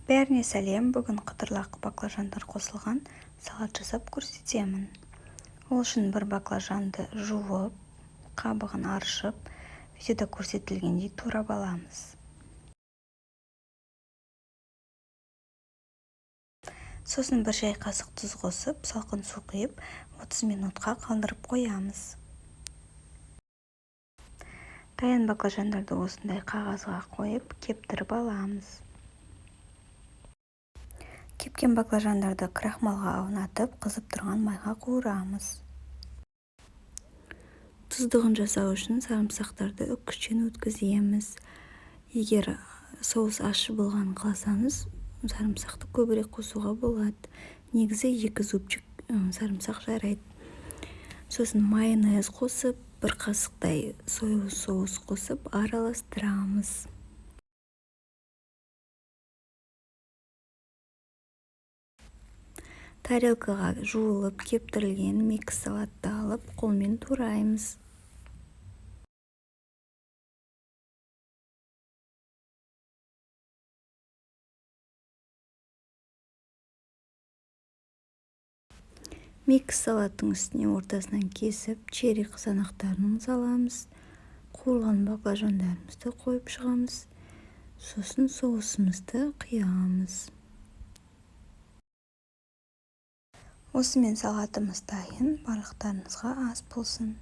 Бәріне сәлем, бүгін қытырлақ баклажандар қосылған салат жасап көрсетемін. Ол үшін бір баклажанды жуып, қабығын аршып, видеода көрсетілгендей турап аламыз. Сосын бір шай қасық тұз қосып, салқын су құйып, 30 минутқа қалдырып қоямыз. Дайын баклажандарды осындай қағазға қойып, кептіріп аламыз. Кепкен баклажандарды крахмалға аунатып, қызып тұрған майға қуырамыз. Тұздығын жасау үшін сарымсақтарды үккіштен өткіземіз. Егер соус ащы болғанын қаласаңыз, сарымсақты көбірек қосуға болады. Негізі 2 зубчик сарымсақ жарайды. Сосын майонез қосып, бір қасықтай соус қосып, араластырамыз. Тарелкаға жуылып кептірілген микс салатты алып, қолмен тураймыз. Микс салаттың үстіне ортасынан кесіп, черри қызанақтарын саламыз. Қуырылған баклажандарымызды қойып шығамыз. Сосын соусымызды құямыз. Осымен салатымыз дайын, барлықтарыңызға ас болсын.